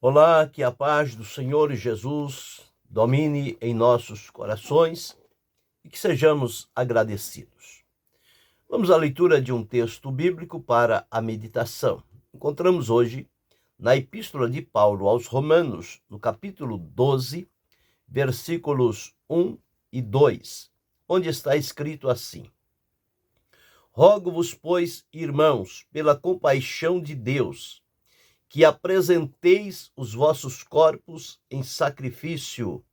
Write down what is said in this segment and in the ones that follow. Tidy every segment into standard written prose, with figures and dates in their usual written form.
Olá, que a paz do Senhor Jesus domine em nossos corações e que sejamos agradecidos. Vamos à leitura de um texto bíblico para a meditação. Encontramos hoje na Epístola de Paulo aos Romanos, no capítulo 12, versículos 1 e 2, onde está escrito assim: Rogo-vos, pois, irmãos, pela compaixão de Deus, que apresenteis os vossos corpos em sacrifício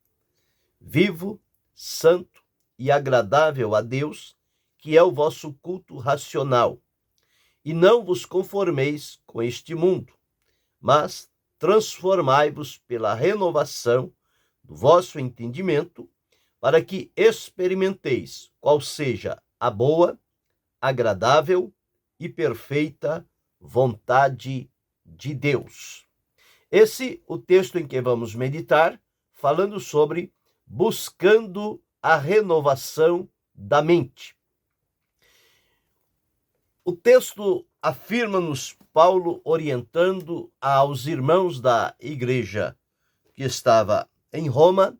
vivo, santo e agradável a Deus, que é o vosso culto racional. E não vos conformeis com este mundo, mas transformai-vos pela renovação do vosso entendimento, para que experimenteis qual seja a boa, agradável e perfeita vontade de Deus. Esse é o texto em que vamos meditar, falando sobre buscando a renovação da mente. O texto afirma-nos Paulo orientando aos irmãos da igreja que estava em Roma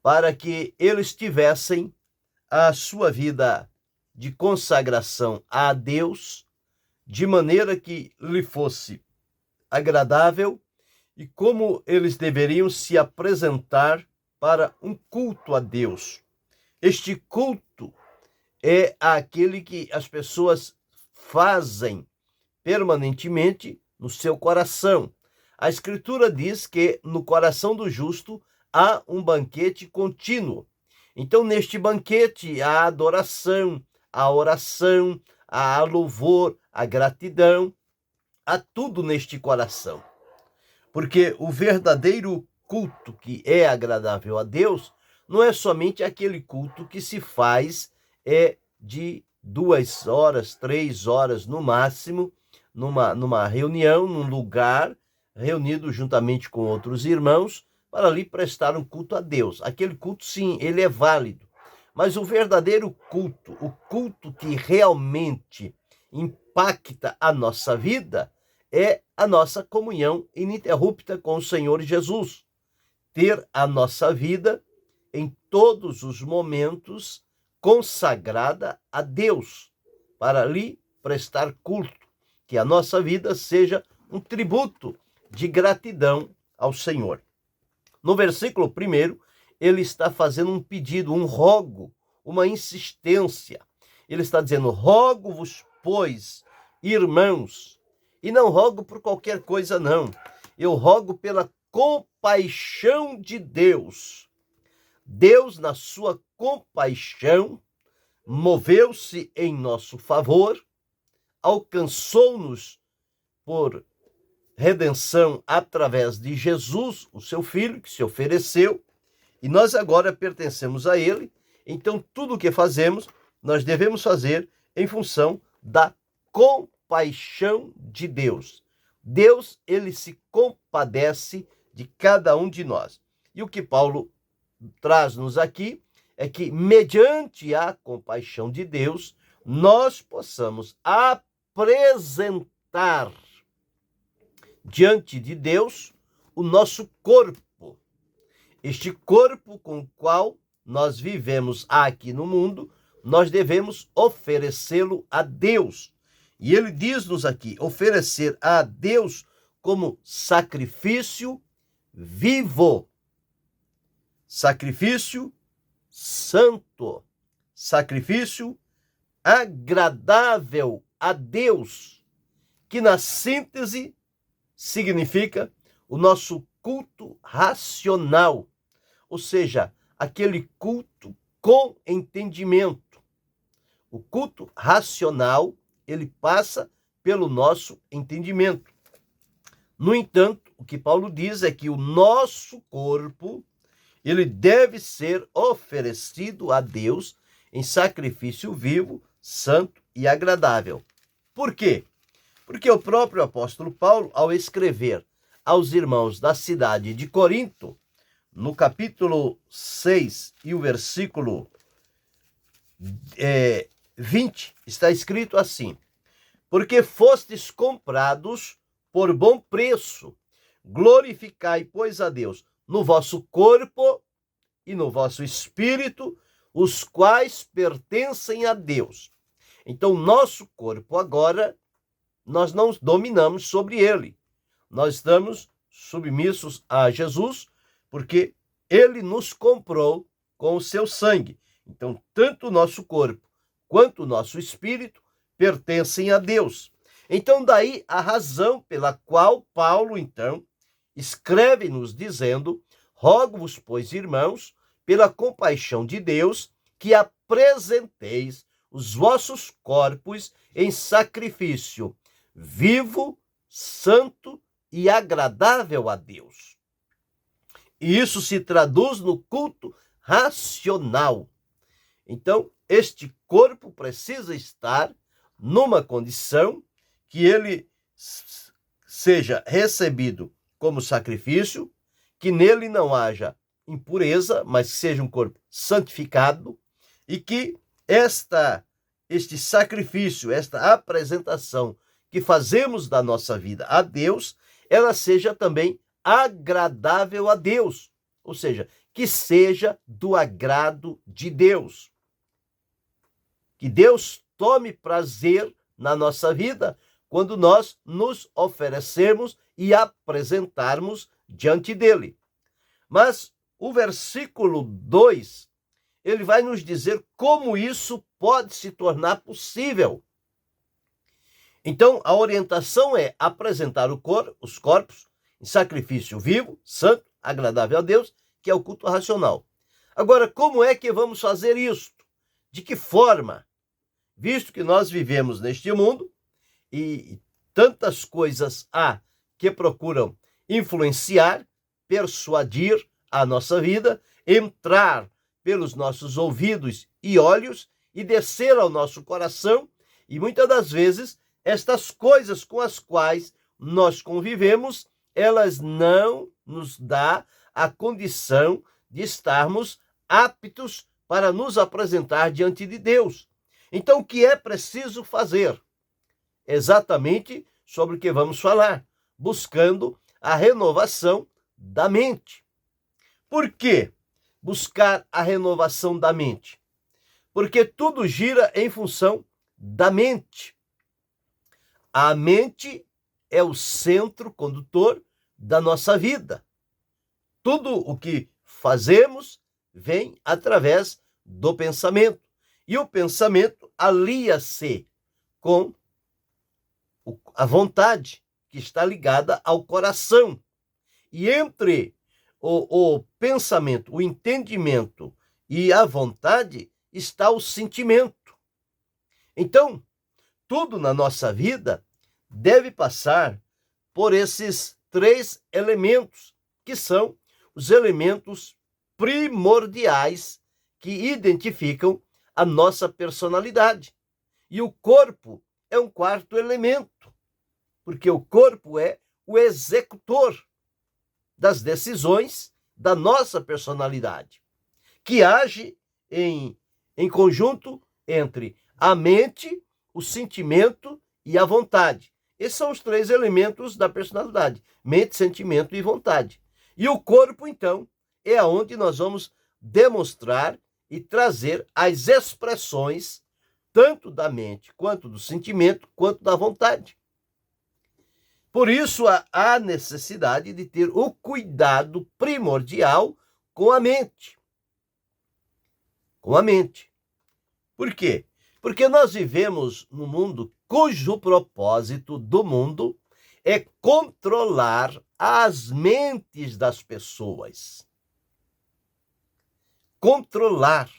para que eles tivessem a sua vida de consagração a Deus de maneira que lhe fosse agradável e como eles deveriam se apresentar para um culto a Deus. Este culto é aquele que as pessoas fazem permanentemente no seu coração. A Escritura diz que no coração do justo há um banquete contínuo. Então, neste banquete, há adoração, a oração, há louvor, a gratidão, há tudo neste coração. Porque o verdadeiro culto que é agradável a Deus não é somente aquele culto que se faz de 2 horas, 3 horas no máximo, numa reunião, num lugar, reunido juntamente com outros irmãos, para ali prestar um culto a Deus. Aquele culto, sim, ele é válido. Mas o verdadeiro culto, o culto que realmente impacta a nossa vida, é a nossa comunhão ininterrupta com o Senhor Jesus. Ter a nossa vida em todos os momentos consagrada a Deus, para lhe prestar culto. Que a nossa vida seja um tributo de gratidão ao Senhor. No versículo 1, ele está fazendo um pedido, um rogo, uma insistência. Ele está dizendo: rogo-vos, pois, irmãos, e não rogo por qualquer coisa, não. Eu rogo pela compaixão de Deus. Deus, na sua compaixão, moveu-se em nosso favor, alcançou-nos por redenção através de Jesus, o seu Filho, que se ofereceu, e nós agora pertencemos a Ele. Então, tudo o que fazemos, nós devemos fazer em função da compaixão de Deus. Deus, ele se compadece de cada um de nós. E o que Paulo traz-nos aqui é que, mediante a compaixão de Deus, nós possamos apresentar diante de Deus o nosso corpo. Este corpo com o qual nós vivemos aqui no mundo, nós devemos oferecê-lo a Deus. E ele diz-nos aqui, oferecer a Deus como sacrifício vivo, sacrifício santo, sacrifício agradável a Deus, que na síntese significa o nosso culto racional, ou seja, aquele culto com entendimento. O culto racional, ele passa pelo nosso entendimento. No entanto, o que Paulo diz é que o nosso corpo, ele deve ser oferecido a Deus em sacrifício vivo, santo e agradável. Por quê? Porque o próprio apóstolo Paulo, ao escrever aos irmãos da cidade de Corinto, no capítulo 6 e o versículo 20, está escrito assim: porque fostes comprados por bom preço, Glorificai, pois, a Deus no vosso corpo e no vosso espírito, os quais pertencem a Deus. Então, nosso corpo agora, nós não dominamos sobre ele. Nós estamos submissos a Jesus, porque ele nos comprou com o seu sangue. Então, tanto o nosso corpo quanto o nosso espírito pertencem a Deus. Então, daí a razão pela qual Paulo, então, escreve-nos dizendo: rogo-vos, pois, irmãos, pela compaixão de Deus, que apresenteis os vossos corpos em sacrifício vivo, santo e agradável a Deus. E isso se traduz no culto racional. Então, este corpo precisa estar numa condição que ele seja recebido como sacrifício, que nele não haja impureza, mas que seja um corpo santificado, e que este sacrifício, esta apresentação que fazemos da nossa vida a Deus, ela seja também agradável a Deus, ou seja, que seja do agrado de Deus. Que Deus tome prazer na nossa vida quando nós nos oferecemos e apresentarmos diante dele. Mas o versículo 2, ele vai nos dizer como isso pode se tornar possível. Então, a orientação é apresentar os corpos em sacrifício vivo, santo, agradável a Deus, que é o culto racional. Agora, como é que vamos fazer isso? De que forma? Visto que nós vivemos neste mundo e tantas coisas há que procuram influenciar, persuadir a nossa vida, entrar pelos nossos ouvidos e olhos e descer ao nosso coração, e muitas das vezes estas coisas com as quais nós convivemos, elas não nos dão a condição de estarmos aptos para nos apresentar diante de Deus. Então, o que é preciso fazer? Exatamente sobre o que vamos falar, buscando a renovação da mente. Por quê buscar a renovação da mente? Porque tudo gira em função da mente. A mente é o centro condutor da nossa vida. Tudo o que fazemos vem através do pensamento. E o pensamento alia-se com a vontade, que está ligada ao coração. E entre o pensamento, o entendimento e a vontade está o sentimento. Então, tudo na nossa vida deve passar por esses 3 elementos, que são os elementos primordiais que identificam a nossa personalidade. E o corpo é um 4º elemento, porque o corpo é o executor das decisões da nossa personalidade, que age em conjunto entre a mente, o sentimento e a vontade. Esses são os 3 elementos da personalidade: mente, sentimento e vontade. E o corpo, então, é aonde nós vamos demonstrar e trazer as expressões tanto da mente, quanto do sentimento, quanto da vontade. Por isso, há necessidade de ter o cuidado primordial com a mente. Com a mente. Por quê? Porque nós vivemos num mundo cujo propósito do mundo é controlar as mentes das pessoas. Controlar.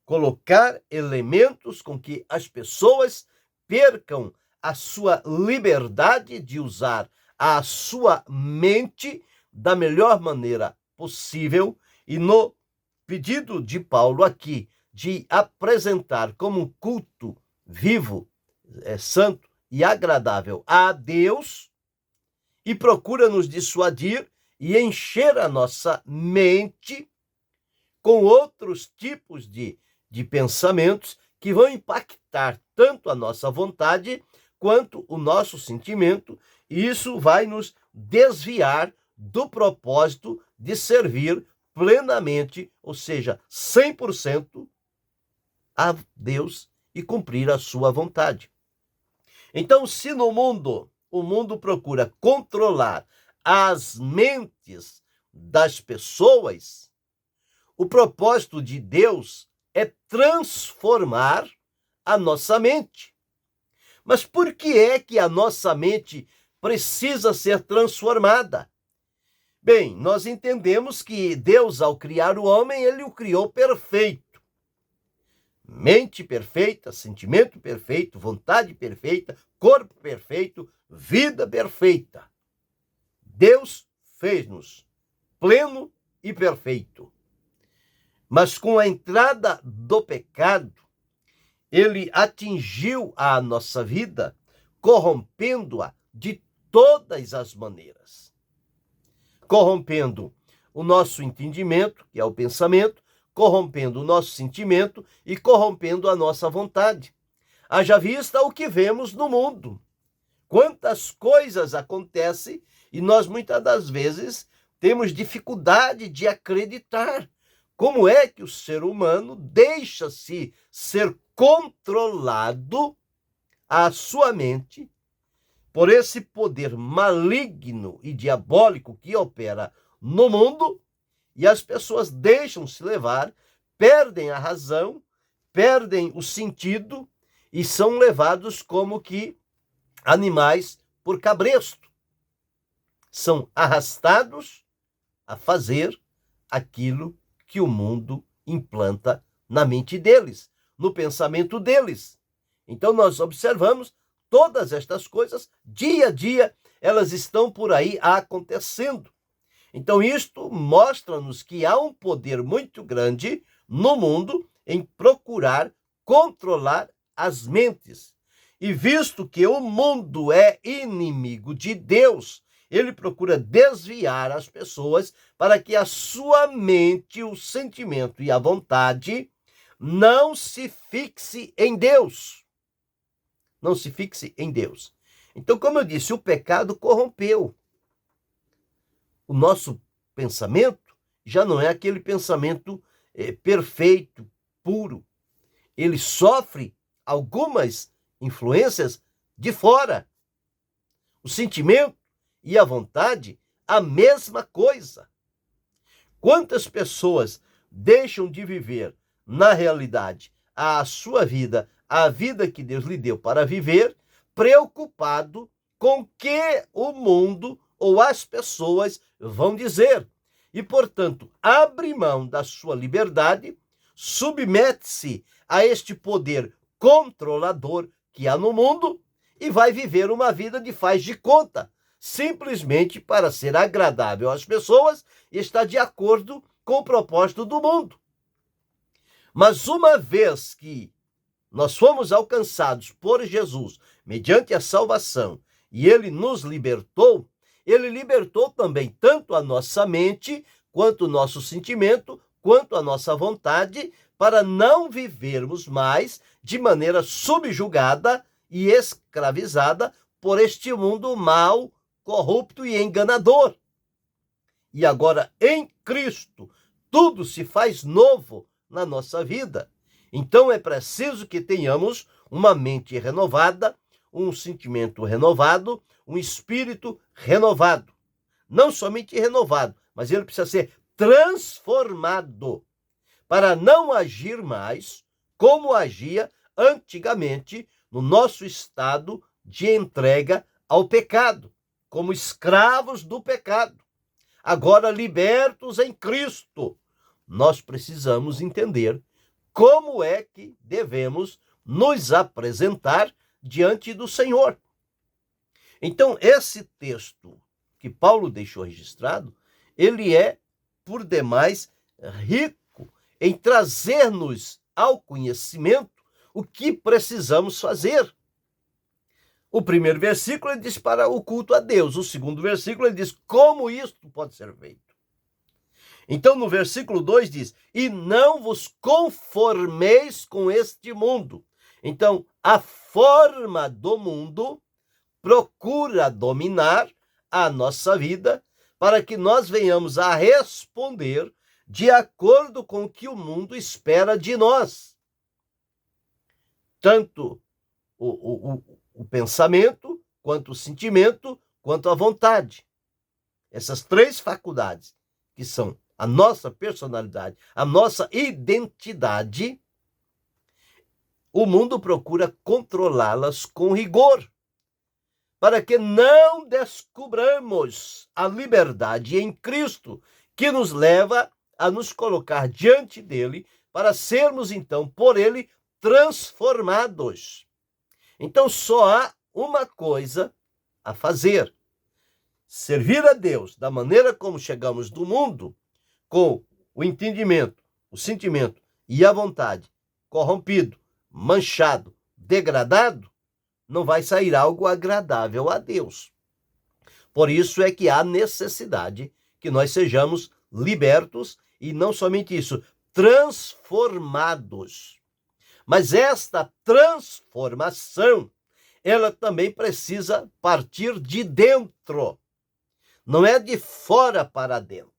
Colocar elementos com que as pessoas percam a sua liberdade de usar a sua mente da melhor maneira possível, e no pedido de Paulo aqui de apresentar como um culto vivo, santo e agradável a Deus, e procura nos dissuadir e encher a nossa mente com outros tipos de pensamentos que vão impactar tanto a nossa vontade quanto o nosso sentimento, e isso vai nos desviar do propósito de servir plenamente, ou seja, 100% a Deus e cumprir a sua vontade. Então, se no mundo, o mundo procura controlar as mentes das pessoas, o propósito de Deus é transformar a nossa mente. Mas por que é que a nossa mente precisa ser transformada? Bem, nós entendemos que Deus, ao criar o homem, ele o criou perfeito. Mente perfeita, sentimento perfeito, vontade perfeita, corpo perfeito, vida perfeita. Deus fez-nos pleno e perfeito. Mas com a entrada do pecado, ele atingiu a nossa vida, corrompendo-a de todas as maneiras. Corrompendo o nosso entendimento, que é o pensamento, corrompendo o nosso sentimento e corrompendo a nossa vontade. Haja vista o que vemos no mundo. Quantas coisas acontecem e nós muitas das vezes temos dificuldade de acreditar. Como é que o ser humano deixa-se ser controlado, a sua mente, por esse poder maligno e diabólico que opera no mundo, e as pessoas deixam-se levar, perdem a razão, perdem o sentido e são levados como que animais por cabresto. São arrastados a fazer aquilo que o mundo implanta na mente deles, no pensamento deles. Então nós observamos todas estas coisas, dia a dia, elas estão por aí acontecendo. Então isto mostra-nos que há um poder muito grande no mundo em procurar controlar as mentes. E visto que o mundo é inimigo de Deus, ele procura desviar as pessoas para que a sua mente, o sentimento e a vontade não se fixe em Deus. Não se fixe em Deus. Então, como eu disse, o pecado corrompeu. O nosso pensamento já não é aquele pensamento perfeito, puro. Ele sofre algumas influências de fora. O sentimento e a vontade, a mesma coisa. Quantas pessoas deixam de viver, na realidade, a sua vida, a vida que Deus lhe deu para viver, preocupado com o que o mundo ou as pessoas vão dizer. E, portanto, abre mão da sua liberdade, submete-se a este poder controlador que há no mundo e vai viver uma vida de faz de conta, simplesmente para ser agradável às pessoas e estar de acordo com o propósito do mundo. Mas uma vez que nós fomos alcançados por Jesus, mediante a salvação, e ele nos libertou, ele libertou também tanto a nossa mente, quanto o nosso sentimento, quanto a nossa vontade, para não vivermos mais de maneira subjugada e escravizada por este mundo mau, corrupto e enganador. E agora, em Cristo, tudo se faz novo na nossa vida. Então é preciso que tenhamos uma mente renovada, um sentimento renovado, um espírito renovado. Não somente renovado, mas ele precisa ser transformado para não agir mais como agia antigamente no nosso estado de entrega ao pecado, como escravos do pecado. Agora libertos em Cristo, nós precisamos entender como é que devemos nos apresentar diante do Senhor. Então, esse texto que Paulo deixou registrado, ele é, por demais, rico em trazer-nos ao conhecimento o que precisamos fazer. O primeiro versículo ele diz para o culto a Deus. O segundo versículo ele diz como isto pode ser feito. Então, no versículo 2 diz, e não vos conformeis com este mundo. Então, a forma do mundo procura dominar a nossa vida para que nós venhamos a responder de acordo com o que o mundo espera de nós. Tanto o pensamento, quanto o sentimento, quanto a vontade. Essas três faculdades, que são a nossa personalidade, a nossa identidade, o mundo procura controlá-las com rigor, para que não descubramos a liberdade em Cristo, que nos leva a nos colocar diante dele, para sermos, então, por ele, transformados. Então, só há uma coisa a fazer: servir a Deus da maneira como chegamos do mundo, com o entendimento, o sentimento e a vontade corrompido, manchado, degradado, não vai sair algo agradável a Deus. Por isso é que há necessidade que nós sejamos libertos e não somente isso, transformados. Mas esta transformação, ela também precisa partir de dentro. Não é de fora para dentro,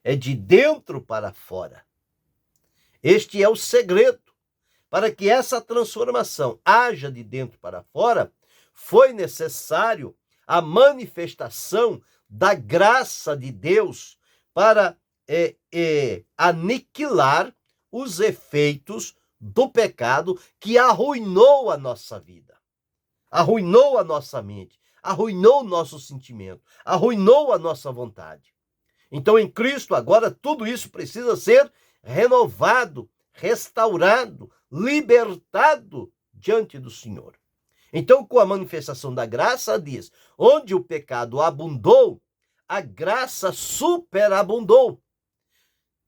é de dentro para fora. Este é o segredo. Para que essa transformação haja de dentro para fora, foi necessário a manifestação da graça de Deus para aniquilar os efeitos do pecado que arruinou a nossa vida, arruinou a nossa mente, arruinou o nosso sentimento, arruinou a nossa vontade. Então, em Cristo, agora, tudo isso precisa ser renovado, restaurado, libertado diante do Senhor. Então, com a manifestação da graça, diz: onde o pecado abundou, a graça superabundou.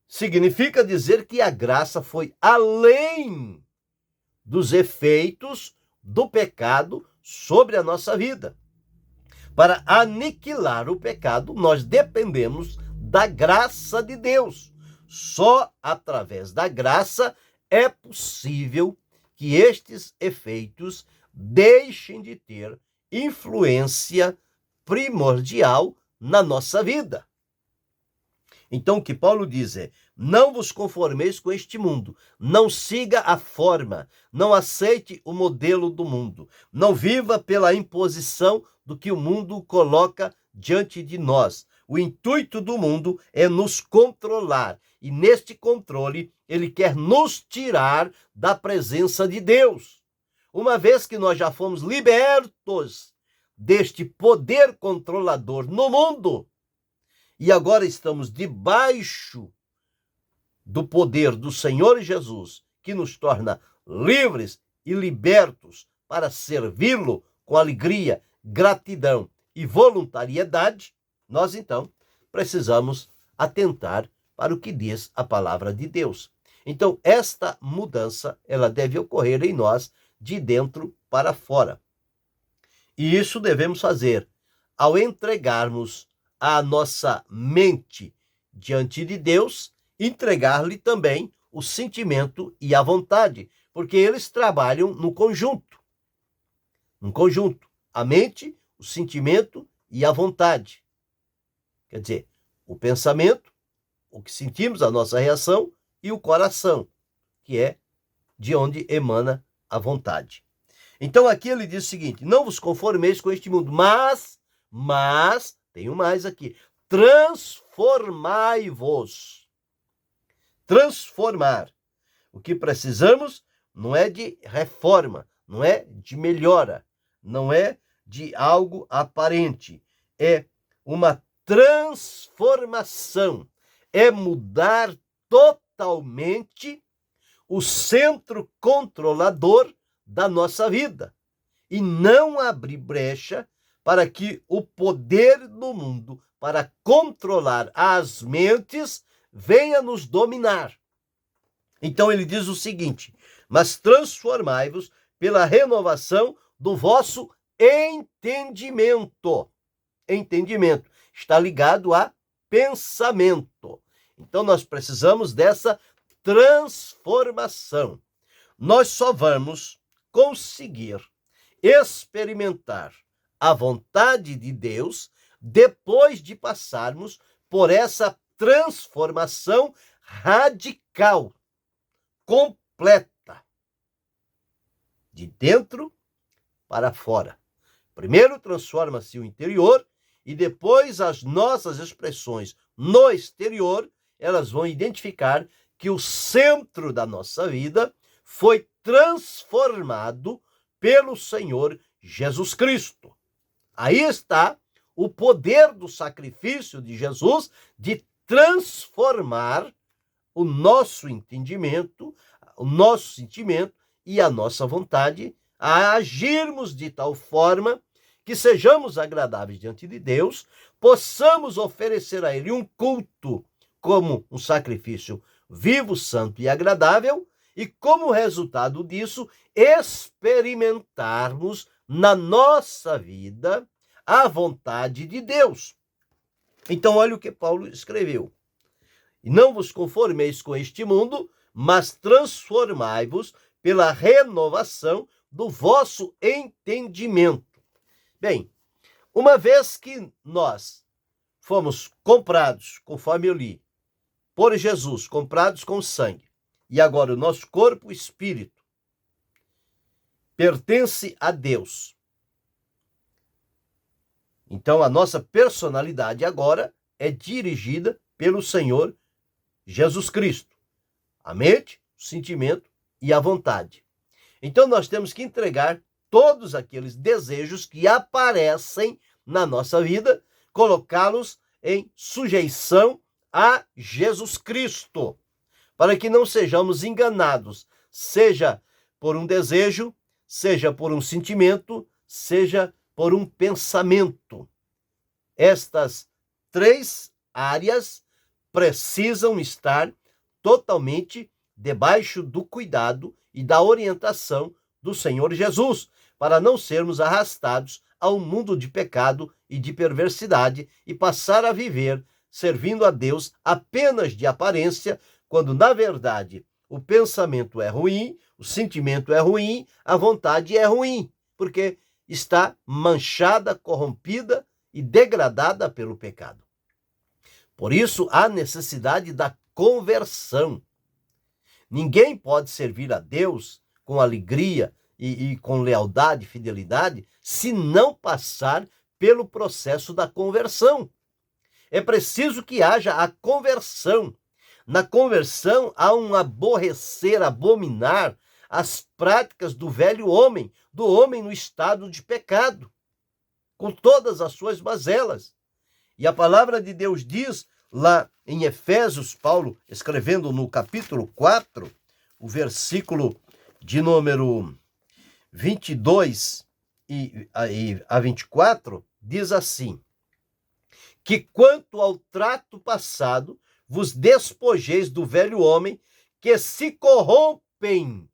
Significa dizer que a graça foi além dos efeitos do pecado sobre a nossa vida. Para aniquilar o pecado, nós dependemos da graça de Deus. Só através da graça é possível que estes efeitos deixem de ter influência primordial na nossa vida. Então, o que Paulo diz é: não vos conformeis com este mundo, não siga a forma, não aceite o modelo do mundo, não viva pela imposição do que o mundo coloca diante de nós. O intuito do mundo é nos controlar, e neste controle ele quer nos tirar da presença de Deus. Uma vez que nós já fomos libertos deste poder controlador no mundo, e agora estamos debaixo do poder do Senhor Jesus, que nos torna livres e libertos para servi-lo com alegria, gratidão e voluntariedade, nós então precisamos atentar para o que diz a palavra de Deus. Então, esta mudança, ela deve ocorrer em nós de dentro para fora. E isso devemos fazer ao entregarmos a nossa mente diante de Deus, entregar-lhe também o sentimento e a vontade, porque eles trabalham no conjunto. No conjunto, a mente, o sentimento e a vontade. Quer dizer, o pensamento, o que sentimos, a nossa reação, e o coração, que é de onde emana a vontade. Então aqui ele diz o seguinte: não vos conformeis com este mundo, mas, tenho mais aqui, transformai-vos. Transformar. O que precisamos não é de reforma, não é de melhora, não é de algo aparente, é uma transformação, é mudar totalmente o centro controlador da nossa vida e não abrir brecha para que o poder do mundo para controlar as mentes venha nos dominar. Então ele diz o seguinte: mas transformai-vos pela renovação do vosso entendimento. Entendimento está ligado a pensamento. Então nós precisamos dessa transformação. Nós só vamos conseguir experimentar a vontade de Deus depois de passarmos por essa transformação radical, completa, de dentro para fora. Primeiro transforma-se o interior e depois as nossas expressões no exterior, elas vão identificar que o centro da nossa vida foi transformado pelo Senhor Jesus Cristo. Aí está o poder do sacrifício de Jesus de transformar o nosso entendimento, o nosso sentimento e a nossa vontade a agirmos de tal forma que sejamos agradáveis diante de Deus, possamos oferecer a Ele um culto como um sacrifício vivo, santo e agradável, e como resultado disso, experimentarmos na nossa vida a vontade de Deus. Então, olha o que Paulo escreveu. E não vos conformeis com este mundo, mas transformai-vos pela renovação do vosso entendimento. Bem, uma vez que nós fomos comprados, conforme eu li, por Jesus, comprados com sangue, e agora o nosso corpo e espírito pertence a Deus. Então a nossa personalidade agora é dirigida pelo Senhor Jesus Cristo. A mente, o sentimento e a vontade. Então nós temos que entregar todos aqueles desejos que aparecem na nossa vida, colocá-los em sujeição a Jesus Cristo, para que não sejamos enganados, seja por um desejo, seja por um sentimento, seja por um pensamento. Estas três áreas precisam estar totalmente debaixo do cuidado e da orientação do Senhor Jesus, para não sermos arrastados a um mundo de pecado e de perversidade e passar a viver servindo a Deus apenas de aparência, quando na verdade o pensamento é ruim, o sentimento é ruim, a vontade é ruim, porque está manchada, corrompida e degradada pelo pecado. Por isso há necessidade da conversão. Ninguém pode servir a Deus com alegria e com lealdade e fidelidade se não passar pelo processo da conversão. É preciso que haja a conversão. Na conversão há um aborrecer, abominar as práticas do velho homem, do homem no estado de pecado, com todas as suas mazelas. E a palavra de Deus diz lá em Efésios, Paulo escrevendo no capítulo 4, o versículo de número 22 a 24, diz assim: que quanto ao trato passado, vos despojeis do velho homem, que se corrompem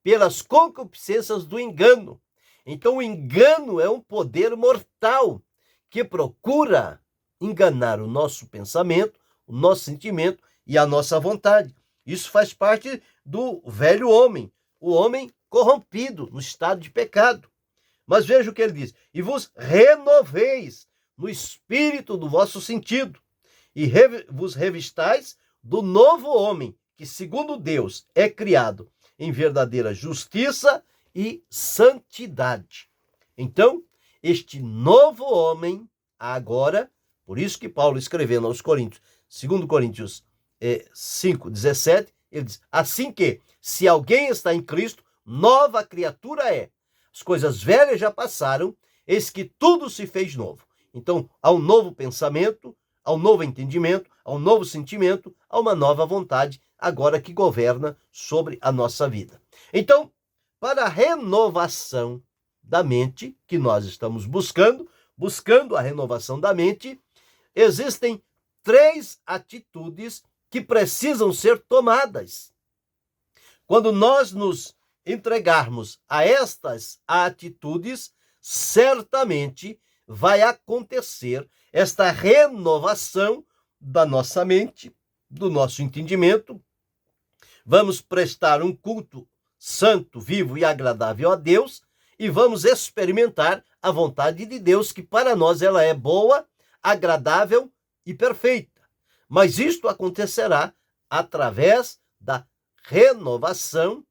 pelas concupiscências do engano. Então o engano é um poder mortal que procura enganar o nosso pensamento, o nosso sentimento e a nossa vontade. Isso faz parte do velho homem, o homem corrompido no estado de pecado. Mas veja o que ele diz: e vos renoveis no espírito do vosso sentido, e vos revistais do novo homem, que segundo Deus é criado em verdadeira justiça e santidade. Então, este novo homem, agora, por isso que Paulo escrevendo aos Coríntios, 2 Coríntios 5, 17, ele diz: assim que, se alguém está em Cristo, nova criatura é. As coisas velhas já passaram, eis que tudo se fez novo. Então, há um novo pensamento, há um novo entendimento, há um novo sentimento, há uma nova vontade, agora que governa sobre a nossa vida. Então, para a renovação da mente, que nós estamos buscando a renovação da mente, existem 3 atitudes que precisam ser tomadas. Quando nós nos entregarmos a estas atitudes, certamente vai acontecer esta renovação da nossa mente, do nosso entendimento. Vamos prestar um culto santo, vivo e agradável a Deus e vamos experimentar a vontade de Deus, que para nós ela é boa, agradável e perfeita. Mas isto acontecerá através da renovação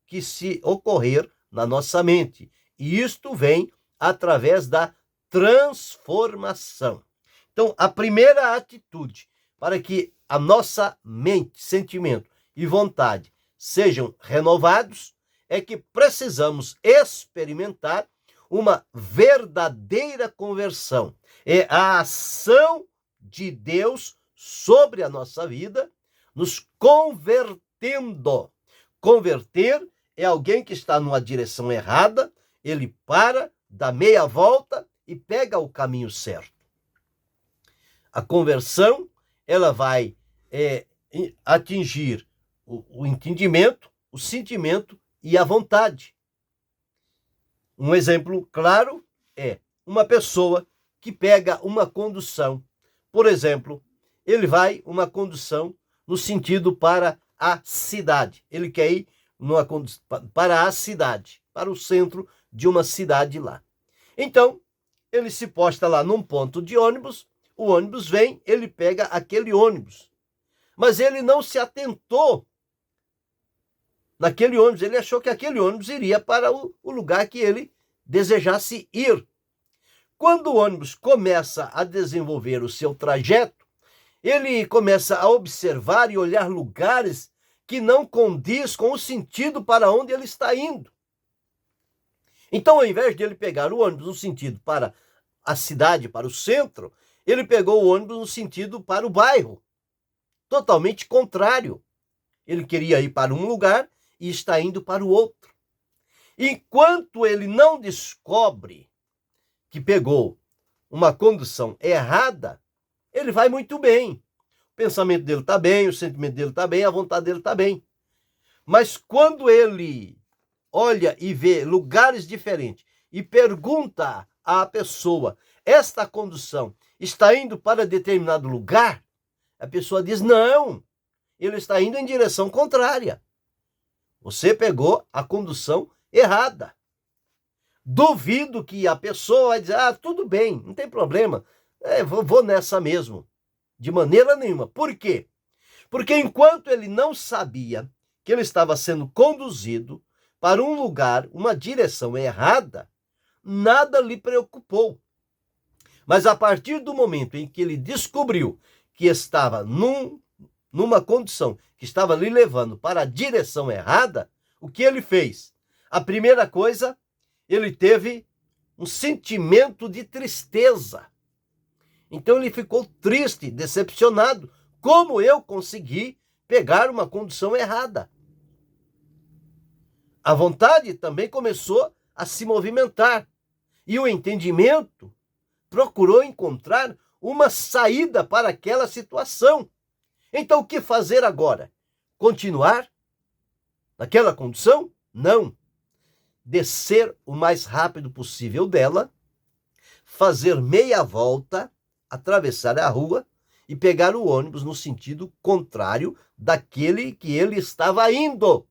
que se ocorrer na nossa mente. E isto vem através da transformação. Então, a primeira atitude para que a nossa mente, sentimento e vontade sejam renovados é que precisamos experimentar uma verdadeira conversão. É a ação de Deus sobre a nossa vida, nos convertendo. Converter é alguém que está numa direção errada, ele para, dá meia volta e pega o caminho certo. A conversão, ela vai atingir o entendimento, o sentimento e a vontade. Um exemplo claro é uma pessoa que pega uma condução. Por exemplo, ele vai uma condução no sentido para a cidade. Ele quer ir para a cidade, para o centro de uma cidade lá. Então, ele se posta lá num ponto de ônibus, o ônibus vem, ele pega aquele ônibus. Mas ele não se atentou naquele ônibus, ele achou que aquele ônibus iria para o lugar que ele desejasse ir. Quando o ônibus começa a desenvolver o seu trajeto, ele começa a observar e olhar lugares que não condiz com o sentido para onde ele está indo. Então, ao invés de ele pegar o ônibus no sentido para a cidade, para o centro, ele pegou o ônibus no sentido para o bairro. Totalmente contrário. Ele queria ir para um lugar e está indo para o outro. Enquanto ele não descobre que pegou uma condução errada, ele vai muito bem. O pensamento dele está bem, o sentimento dele está bem, a vontade dele está bem. Mas quando ele olha e vê lugares diferentes e pergunta à pessoa, esta condução está indo para determinado lugar? A pessoa diz, não, ele está indo em direção contrária. Você pegou a condução errada. Duvido que a pessoa vai dizer, tudo bem, não tem problema, vou nessa mesmo. De maneira nenhuma. Por quê? Porque enquanto ele não sabia que ele estava sendo conduzido para um lugar, uma direção errada, nada lhe preocupou. Mas a partir do momento em que ele descobriu que estava numa condição que estava lhe levando para a direção errada, o que ele fez? A primeira coisa, ele teve um sentimento de tristeza. Então ele ficou triste, decepcionado. Como eu consegui pegar uma condução errada? A vontade também começou a se movimentar. E o entendimento procurou encontrar uma saída para aquela situação. Então o que fazer agora? Continuar naquela condição? Não. Descer o mais rápido possível dela, fazer meia volta, atravessar a rua e pegar o ônibus no sentido contrário daquele que ele estava indo.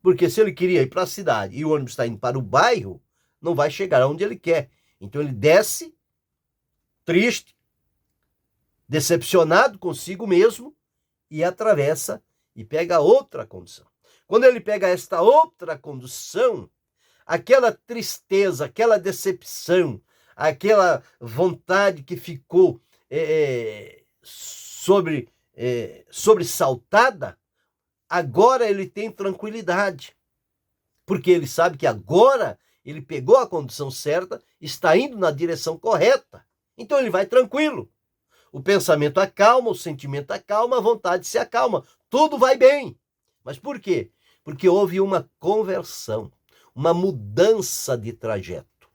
Porque se ele queria ir para a cidade e o ônibus está indo para o bairro, não vai chegar onde ele quer. Então ele desce, triste, decepcionado consigo mesmo, e atravessa e pega outra condução. Quando ele pega esta outra condução, aquela tristeza, aquela decepção, aquela vontade que ficou sobressaltada, agora ele tem tranquilidade. Porque ele sabe que agora ele pegou a condução certa, está indo na direção correta. Então ele vai tranquilo. O pensamento acalma, o sentimento acalma, a vontade se acalma. Tudo vai bem. Mas por quê? Porque houve uma conversão, uma mudança de trajeto.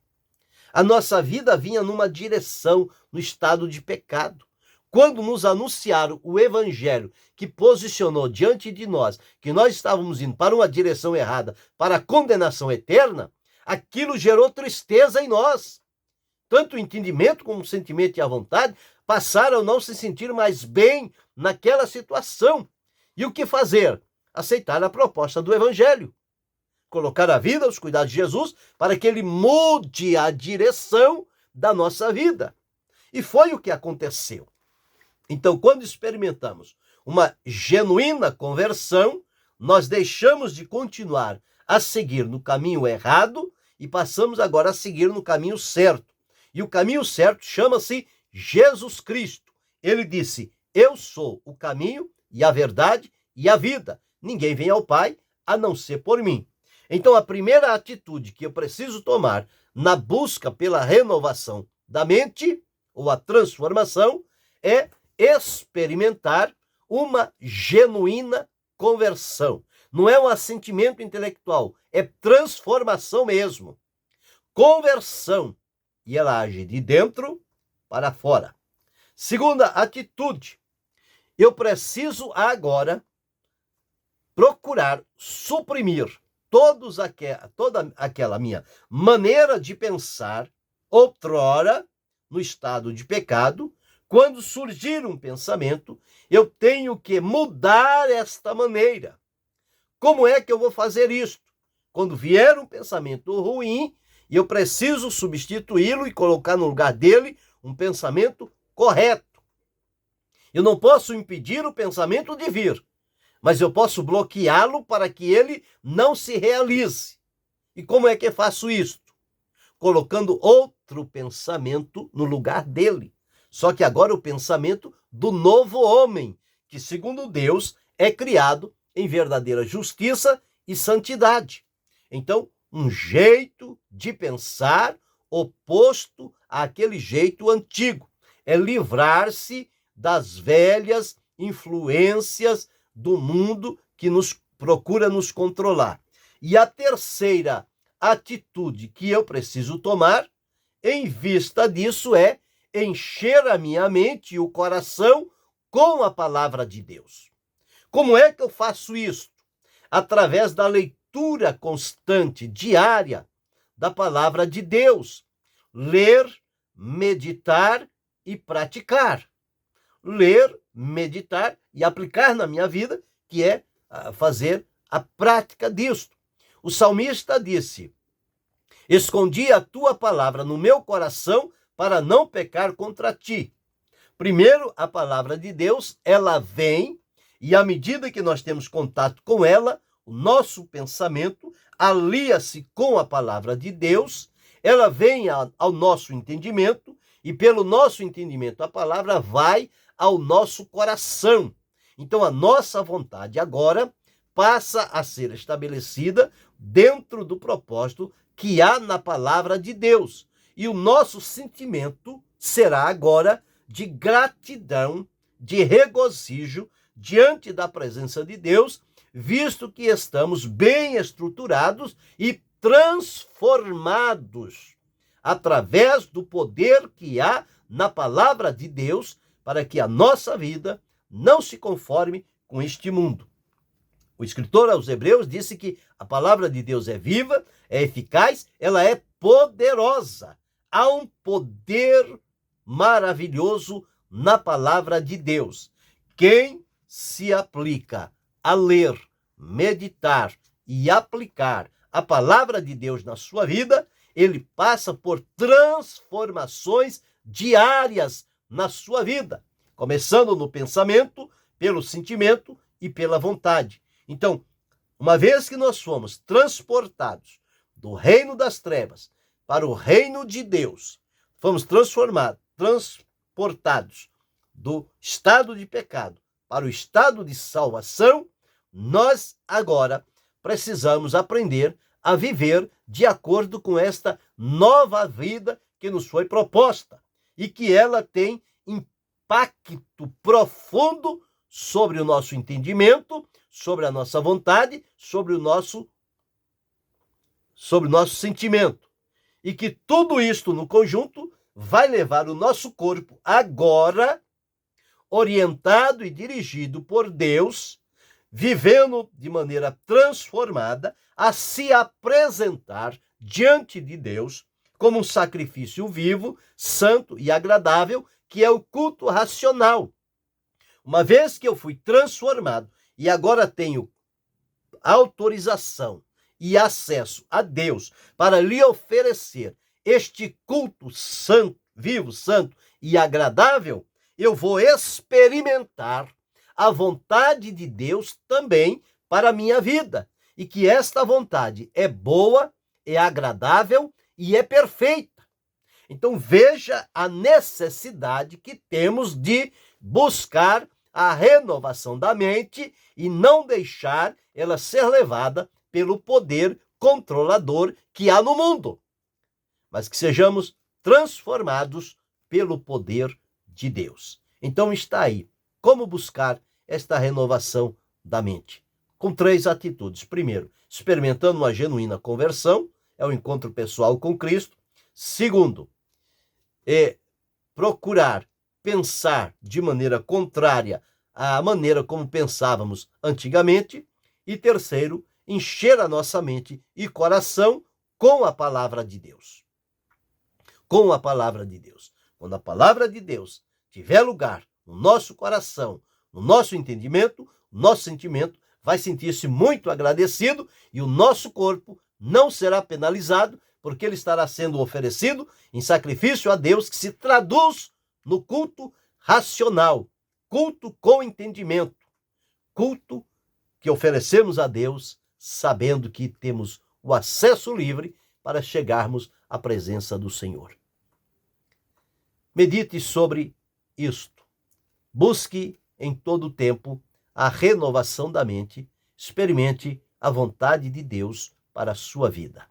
A nossa vida vinha numa direção, no estado de pecado. Quando nos anunciaram o evangelho que posicionou diante de nós, que nós estávamos indo para uma direção errada, para a condenação eterna, aquilo gerou tristeza em nós. Tanto o entendimento como o sentimento e a vontade passaram a não se sentir mais bem naquela situação. E o que fazer? Aceitar a proposta do evangelho. Colocar a vida aos cuidados de Jesus para que ele mude a direção da nossa vida. E foi o que aconteceu. Então, quando experimentamos uma genuína conversão, nós deixamos de continuar a seguir no caminho errado e passamos agora a seguir no caminho certo. E o caminho certo chama-se Jesus Cristo. Ele disse: eu sou o caminho e a verdade e a vida. Ninguém vem ao Pai a não ser por mim. Então, a primeira atitude que eu preciso tomar na busca pela renovação da mente, ou a transformação, é experimentar uma genuína conversão. Não é um assentimento intelectual, é transformação mesmo. Conversão. E ela age de dentro para fora. Segunda atitude, eu preciso agora procurar suprimir toda aquela minha maneira de pensar, outrora, no estado de pecado. Quando surgir um pensamento, eu tenho que mudar esta maneira. Como é que eu vou fazer isto? Quando vier um pensamento ruim, eu preciso substituí-lo e colocar no lugar dele um pensamento correto. Eu não posso impedir o pensamento de vir, mas eu posso bloqueá-lo para que ele não se realize. E como é que eu faço isto? Colocando outro pensamento no lugar dele. Só que agora o pensamento do novo homem, que segundo Deus é criado em verdadeira justiça e santidade. Então, um jeito de pensar oposto àquele jeito antigo. É livrar-se das velhas influências do mundo que procura nos controlar. E a terceira atitude que eu preciso tomar, em vista disso, é encher a minha mente e o coração com a palavra de Deus. Como é que eu faço isso? Através da leitura constante, diária, da palavra de Deus. Ler, meditar e praticar. Ler, meditar e aplicar na minha vida, que é fazer a prática disto. O salmista disse: escondi a tua palavra no meu coração para não pecar contra ti. Primeiro, a palavra de Deus, ela vem, e à medida que nós temos contato com ela, o nosso pensamento alia-se com a palavra de Deus, ela vem ao nosso entendimento, e pelo nosso entendimento a palavra vai ao nosso coração. Então a nossa vontade agora passa a ser estabelecida dentro do propósito que há na palavra de Deus. E o nosso sentimento será agora de gratidão, de regozijo diante da presença de Deus, visto que estamos bem estruturados e transformados através do poder que há na palavra de Deus, para que a nossa vida não se conforme com este mundo. O escritor aos Hebreus disse que a palavra de Deus é viva, é eficaz, ela é poderosa. Há um poder maravilhoso na palavra de Deus. Quem se aplica a ler, meditar e aplicar a palavra de Deus na sua vida, ele passa por transformações diárias na sua vida, começando no pensamento, pelo sentimento e pela vontade. Então, uma vez que nós fomos transportados do reino das trevas para o reino de Deus, fomos transportados do estado de pecado para o estado de salvação, nós agora precisamos aprender a viver de acordo com esta nova vida que nos foi proposta e que ela tem impacto profundo sobre o nosso entendimento, sobre a nossa vontade, sobre o nosso sentimento. E que tudo isto no conjunto vai levar o nosso corpo agora, orientado e dirigido por Deus, vivendo de maneira transformada, a se apresentar diante de Deus como um sacrifício vivo, santo e agradável, que é o culto racional. Uma vez que eu fui transformado e agora tenho autorização e acesso a Deus para lhe oferecer este culto santo vivo, santo e agradável, eu vou experimentar a vontade de Deus também para a minha vida. E que esta vontade é boa, é agradável e é perfeita. Então veja a necessidade que temos de buscar a renovação da mente e não deixar ela ser levada pelo poder controlador que há no mundo, mas que sejamos transformados pelo poder de Deus. Então está aí como buscar esta renovação da mente. Com 3 atitudes. Primeiro, experimentando uma genuína conversão, é o encontro pessoal com Cristo. Segundo, procurar pensar de maneira contrária à maneira como pensávamos antigamente. E terceiro, encher a nossa mente e coração com a palavra de Deus. Com a palavra de Deus. Quando a palavra de Deus tiver lugar no nosso coração, no nosso entendimento, o nosso sentimento vai sentir-se muito agradecido e o nosso corpo não será penalizado, porque ele estará sendo oferecido em sacrifício a Deus, que se traduz no culto racional, culto com entendimento, culto que oferecemos a Deus, sabendo que temos o acesso livre para chegarmos à presença do Senhor. Medite sobre isto. Busque em todo o tempo a renovação da mente, experimente a vontade de Deus para a sua vida.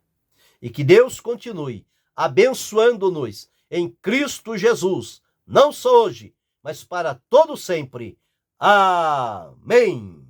E que Deus continue abençoando-nos em Cristo Jesus, não só hoje, mas para todo sempre. Amém.